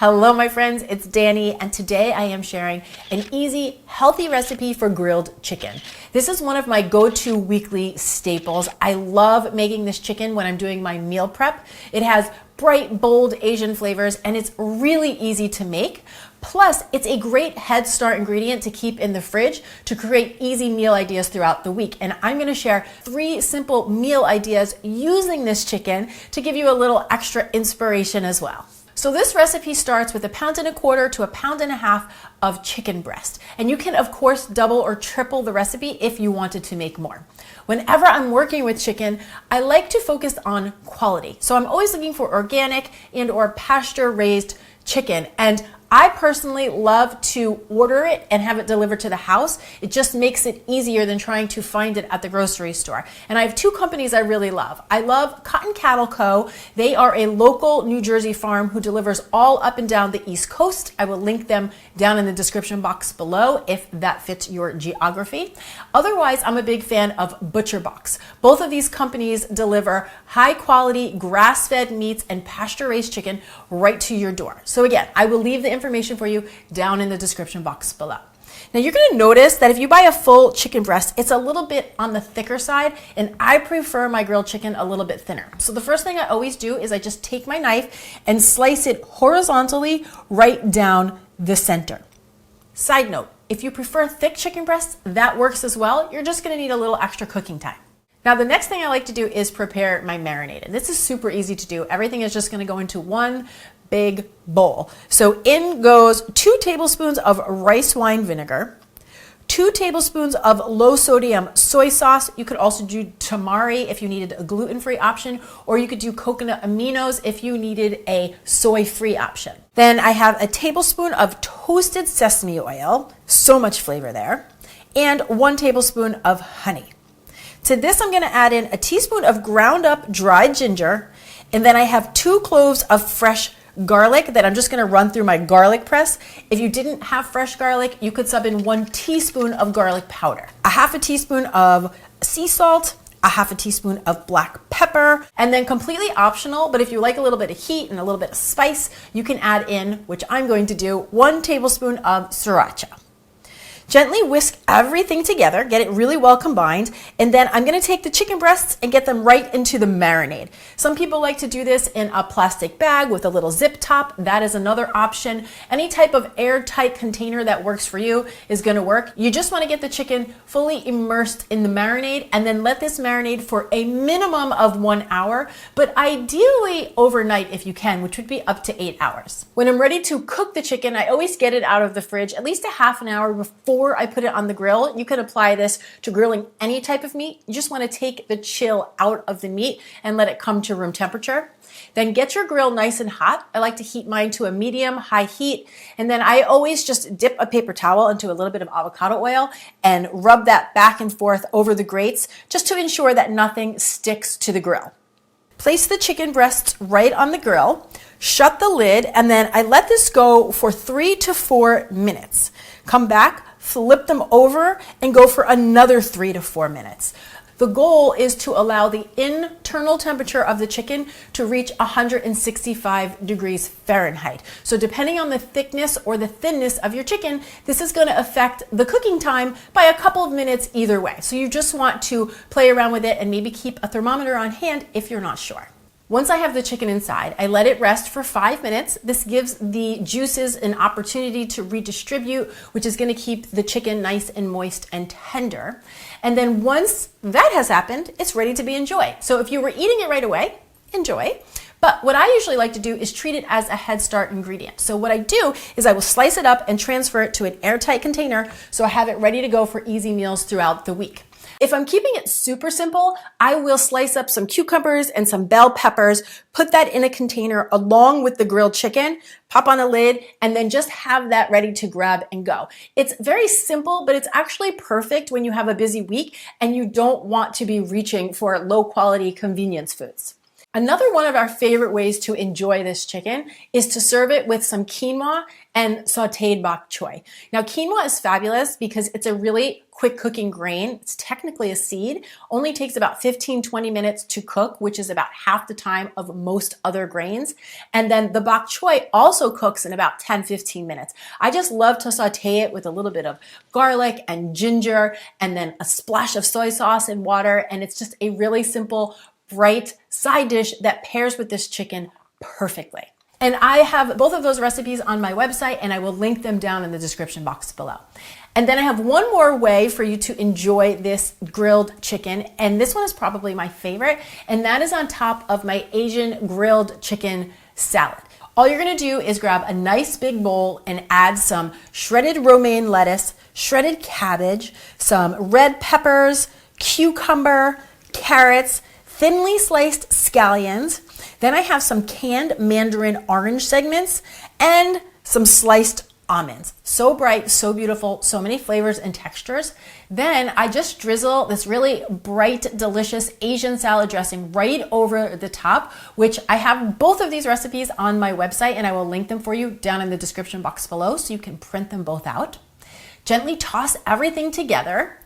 Hello, my friends, it's Danny, and today I am sharing an easy, healthy recipe for grilled chicken. This is one of my go-to weekly staples. I love making this chicken when I'm doing my meal prep. It has bright, bold Asian flavors, and it's really easy to make. Plus, it's a great head start ingredient to keep in the fridge to create easy meal ideas throughout the week. And I'm gonna share 3 simple meal ideas using this chicken to give you a little extra inspiration as well. So this recipe starts with 1.25 pounds to 1.5 pounds of chicken breast. And you can, of course, double or triple the recipe if you wanted to make more. Whenever I'm working with chicken, I like to focus on quality. So I'm always looking for organic and or pasture-raised chicken. And I personally love to order it and have it delivered to the house. It just makes it easier than trying to find it at the grocery store. And I have 2 companies I really love. I love Cotton Cattle Co. They are a local New Jersey farm who delivers all up and down the East Coast. I will link them down in the description box below if that fits your geography. Otherwise, I'm a big fan of ButcherBox. Both of these companies deliver high quality grass-fed meats and pasture-raised chicken right to your door. So again, I will leave the information for you down in the description box below. Now you're going to notice that if you buy a full chicken breast, it's a little bit on the thicker side, and I prefer my grilled chicken a little bit thinner. So the first thing I always do is I just take my knife and slice it horizontally right down the center. Side note, if you prefer thick chicken breasts, that works as well. You're just going to need a little extra cooking time. Now the next thing I like to do is prepare my marinade, and this is super easy to do. Everything is just going to go into one big bowl. So in goes 2 tablespoons of rice wine vinegar, 2 tablespoons of low sodium soy sauce. You could also do tamari if you needed a gluten-free option, or you could do coconut aminos if you needed a soy-free option. Then I have a tablespoon of toasted sesame oil, so much flavor there, and 1 tablespoon of honey. To this, I'm going to add in a teaspoon of ground up dried ginger, and then I have 2 cloves of fresh garlic that I'm just going to run through my garlic press. If you didn't have fresh garlic, you could sub in 1 teaspoon of garlic powder, a 1/2 teaspoon of sea salt, a 1/2 teaspoon of black pepper, and then completely optional, but if you like a little bit of heat and a little bit of spice, you can add in, which I'm going to do, 1 tablespoon of sriracha. Gently whisk everything together, get it really well combined, and then I'm going to take the chicken breasts and get them right into the marinade. Some people like to do this in a plastic bag with a little zip top. That is another option. Any type of airtight container that works for you is going to work. You just want to get the chicken fully immersed in the marinade and then let this marinade for a minimum of 1 hour, but ideally overnight if you can, which would be up to 8 hours. When I'm ready to cook the chicken, I always get it out of the fridge at least a 1/2 hour before I put it on the grill. You could apply this to grilling any type of meat. You just want to take the chill out of the meat and let it come to room temperature. Then get your grill nice and hot. I like to heat mine to a medium-high heat, and then I always just dip a paper towel into a little bit of avocado oil and rub that back and forth over the grates just to ensure that nothing sticks to the grill. Place the chicken breasts right on the grill, shut the lid, and then I let this go for 3 to 4 minutes. Come back, flip them over, and go for another 3 to 4 minutes. The goal is to allow the internal temperature of the chicken to reach 165 degrees Fahrenheit. So depending on the thickness or the thinness of your chicken, this is going to affect the cooking time by a couple of minutes either way. So you just want to play around with it and maybe keep a thermometer on hand if you're not sure. Once I have the chicken inside, I let it rest for 5 minutes. This gives the juices an opportunity to redistribute, which is going to keep the chicken nice and moist and tender. And then once that has happened, it's ready to be enjoyed. So if you were eating it right away, enjoy. But what I usually like to do is treat it as a head start ingredient. So what I do is I will slice it up and transfer it to an airtight container so I have it ready to go for easy meals throughout the week. If I'm keeping it super simple, I will slice up some cucumbers and some bell peppers, put that in a container along with the grilled chicken, pop on a lid, and then just have that ready to grab and go. It's very simple, but it's actually perfect when you have a busy week and you don't want to be reaching for low quality convenience foods. Another one of our favorite ways to enjoy this chicken is to serve it with some quinoa and sauteed bokchoy. Now, quinoa is fabulous because it's a really quick cooking grain. It's technically a seed, only takes about 15-20 minutes to cook, which is about half the time of most other grains. And then the bok choy also cooks in about 10-15 minutes. I just love to saute it with a little bit of garlic and ginger and then a splash of soy sauce and water. And it's just a really simple, bright side dish that pairs with this chicken perfectly. And I have both of those recipes on my website, and I will link them down in the description box below. And then I have one more way for you to enjoy this grilled chicken, and this one is probably my favorite, and that is on top of my Asian grilled chicken salad. All you're gonna do is grab a nice big bowl and add some shredded romaine lettuce, shredded cabbage, some red peppers, cucumber, carrots, thinly sliced scallions. Then I have some canned mandarin orange segments and some sliced almonds. So bright, so beautiful, so many flavors and textures. Then I just drizzle this really bright, delicious Asian salad dressing right over the top, which I have both of these recipes on my website, and I will link them for you down in the description box below so you can print them both out. Gently toss everything together,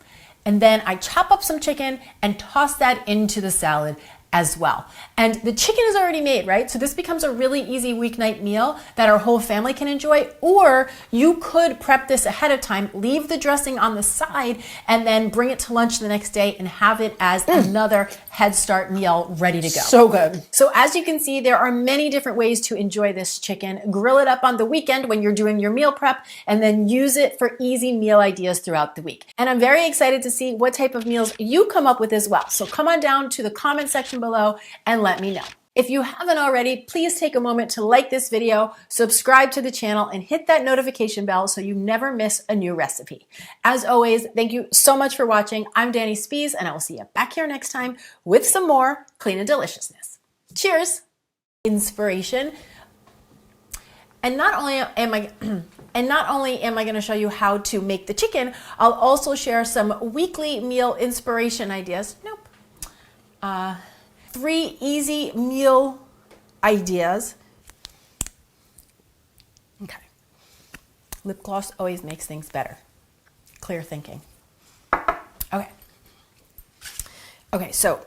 and then I chop up some chicken and toss that into the salad as well. And the chicken is already made, right? So this becomes a really easy weeknight meal that our whole family can enjoy. Or you could prep this ahead of time, leave the dressing on the side, and then bring it to lunch the next day and have it as another Head Start meal ready to go. So good. So as you can see, there are many different ways to enjoy this chicken. Grill it up on the weekend when you're doing your meal prep, and then use it for easy meal ideas throughout the week. And I'm very excited to see what type of meals you come up with as well. So come on down to the comment section below and let me know. If you haven't already, please take a moment to like this video, subscribe to the channel, and hit that notification bell so you never miss a new recipe. As always, thank you so much for watching. I'm Danny Spies, and I will see you back here next time with some more clean and deliciousness. Cheers! Inspiration. And not only am I going to show you how to make the chicken, I'll also share some weekly meal inspiration ideas. Nope. 3 easy meal ideas. Okay. Lip gloss always makes things better. Clear thinking. Okay. Okay, so